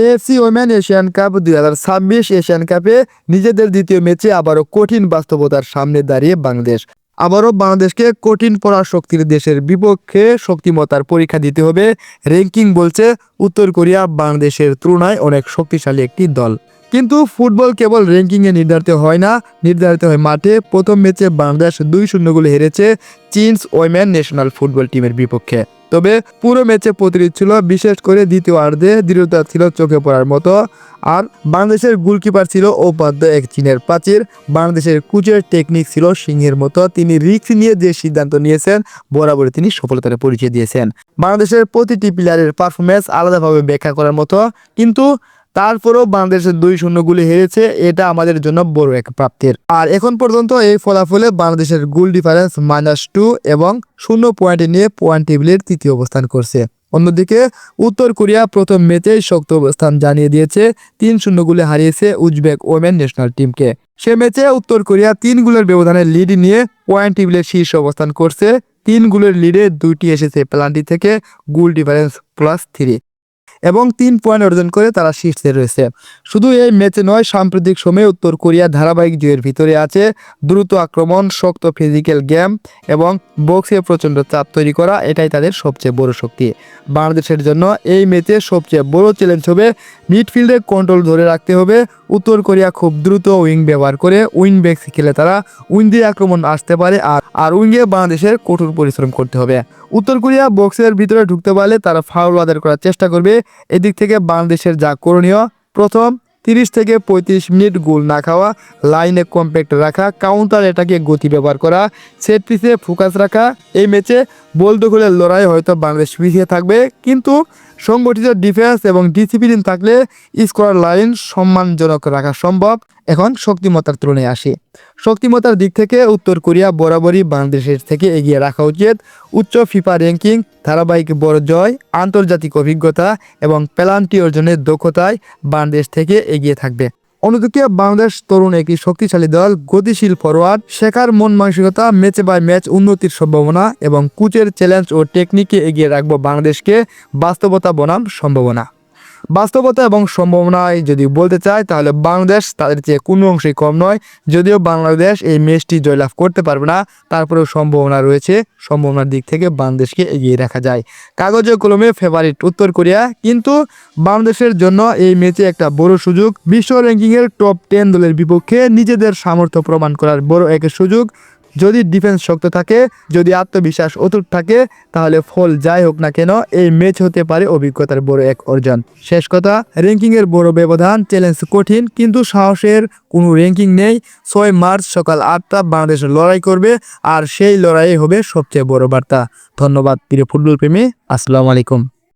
AFC women Asian cup 2026 Asian কাপে নিজেদের দ্বিতীয় ম্যাচে আবারও কঠিন বাস্তবতার সামনে দাঁড়িয়ে বাংলাদেশ। আবারও বাংলাদেশকে কঠিন পরাশক্তির দেশের বিপক্ষে শক্তিমত্তার পরীক্ষা দিতে হবে। র্যাঙ্কিং বলছে উত্তর কোরিয়া বাংলাদেশের তুলনায় অনেক শক্তিশালী একটি দল। কিন্তু ফুটবল কেবল র্যাঙ্কিংয়ে নির্ধারিত হয় না, নির্ধারিত হয় মাঠে। প্রথম ম্যাচে বাংলাদেশ 2-0 গোলে হেরেছে চীনস ওমেন ন্যাশনাল ফুটবল টিমের বিপক্ষে। তবে পুরো ম্যাচে প্রতিরোধ ছিল, বিশেষ করে দ্বিতীয়ার্ধে দৃঢ়তা ছিল চোখে পড়ার মতো। আর বাংলাদেশের গোলকিপার ছিল অবাধ্য এক চীনের প্রাচীর। বাংলাদেশের কোচের টেকনিক ছিল সিংহের মতো। তিনি রিস্ক নিয়ে যে সিদ্ধান্ত নিয়েছেন বরাবরই তিনি সফলতার পরিচয় দিয়েছেন। বাংলাদেশের প্রতিটি প্লেয়ারের পারফরমেন্স আলাদাভাবে ব্যাখ্যা করার মতো, কিন্তু তারপরেও বাংলাদেশের 2-0 গোলে হেরেছে, এটা আমাদের জন্য বড় এক প্রাপ্তির। আর এখন পর্যন্ত এই ফলাফলে বাংলাদেশের গোল ডিফারেন্স -2 এবং 0 পয়েন্টে নিয়ে পয়েন্ট টেবিলের তৃতীয় অবস্থান করছে। অন্যদিকে উত্তর কোরিয়া প্রথম ম্যাচেই শক্ত অবস্থান জানিয়ে দিয়েছে, 3-0 গোলে হারিয়েছে উজবেক ওমেন ন্যাশনাল টিমকে। সে ম্যাচে উত্তর কোরিয়া 3 গোলের ব্যবধানে লিড নিয়ে পয়েন্ট টেবিলের শীর্ষ অবস্থান করছে। 3 গোলের লিডে 2টি এসেছে পেনাল্টি থেকে, গোল ডিফারেন্স +3 এবং 3 পয়েন্ট অর্জন করে তারা শীর্ষে রয়েছে। শুধু এই ম্যাচে নয়, সাম্প্রতিক সময়ে উত্তর কোরিয়া ধারাবাহিক জয়ের ভিতরে আছে। দ্রুত আক্রমণ, শক্ত ফিজিক্যাল গেম এবং বক্সে প্রচণ্ড চাপ তৈরি করা, এটাই তাদের সবচেয়ে বড় শক্তি। বাংলাদেশের জন্য এই ম্যাচে সবচেয়ে বড় চ্যালেঞ্জ হবে মিডফিল্ডে কন্ট্রোল ধরে রাখতে হবে। উত্তর কোরিয়া খুব দ্রুত উইং ব্যবহার করে, উইং ব্যাক খেলে তারা উইং দিয়ে আক্রমণ আসতে পারে, আর উইংয়ে বাংলাদেশের কঠোর পরিশ্রম করতে হবে। উত্তর কোরিয়া বক্সের ভিতরে ঢুকতে পারলে তারা ফাউল আদায় করার চেষ্টা করবে। এদিক থেকে বাংলাদেশের যা করণীয়, প্রথম 30 থেকে 35 মিনিট গোল না খাওয়া, লাইনে কম্প্যাক্ট রাখা, কাউন্টার এটাকে গতি ব্যবহার করা, সেট পিসে ফোকাস রাখা। এই ম্যাচে বল দখলের লড়াই হয়তো বাংলাদেশ পিছিয়ে থাকবে, কিন্তু সংগঠিত ডিফেন্স এবং ডিসিপ্লিন থাকলে স্কোর লাইন সম্মানজনক রাখা সম্ভব। এখন শক্তিমত্তার তুলনায় আসি। শক্তিমত্তার দিক থেকে উত্তর কোরিয়া বরাবরই বাংলাদেশের থেকে এগিয়ে রাখা উচিত। উচ্চ ফিফা র্যাঙ্কিং, ধারাবাহিক বড় জয়, আন্তর্জাতিক অভিজ্ঞতা এবং পেনাল্টি অর্জনের দক্ষতায় বাংলাদেশ থেকে এগিয়ে থাকবে। অন্যদিকে বাংলাদেশ তরুণ একটি শক্তিশালী দল, গতিশীল ফরওয়ার্ড, শেখার মন মানসিকতা, ম্যাচ বাই ম্যাচ উন্নতির সম্ভাবনা এবং কোচের চ্যালেঞ্জ ও টেকনিকে এগিয়ে রাখবো বাংলাদেশকে। বাস্তবতা বনাম সম্ভাবনা। বাস্তবতা এবং সম্ভাবনায় যদি বলতে চাই, তাহলে বাংলাদেশ তাদের চেয়ে কোনো অংশেই কম নয়। যদিও বাংলাদেশ এই ম্যাচটি জয়লাভ করতে পারবে না, তারপরেও সম্ভাবনা রয়েছে। সম্ভাবনার দিক থেকে বাংলাদেশকে এগিয়ে রাখা যায়। কাগজে কলমে ফেভারিট উত্তর কোরিয়া, কিন্তু বাংলাদেশের জন্য এই ম্যাচে একটা বড় সুযোগ। বিশ্ব র্যাঙ্কিংয়ের টপ 10 দলের বিপক্ষে নিজেদের সামর্থ্য প্রমাণ করার বড় এক সুযোগ। যদি ডিফেন্স শক্ত থাকে, যদি আত্মবিশ্বাস অটুট থাকে, তাহলে ফল যাই হোক না কেন এই ম্যাচ হতে পারে অভিজ্ঞতার বড় এক অর্জন। শেষ কথা, র্যাঙ্কিংয়ের বড় ব্যবধান, চ্যালেঞ্জ কঠিন, কিন্তু সাহসের কোনো র্যাঙ্কিং নেই। 6 মার্চ সকাল 8টা বাংলাদেশ লড়াই করবে, আর সেই লড়াই হবে সবচেয়ে বড় বার্তা। ধন্যবাদ প্রিয় ফুটবল প্রেমী, আসসালামু আলাইকুম।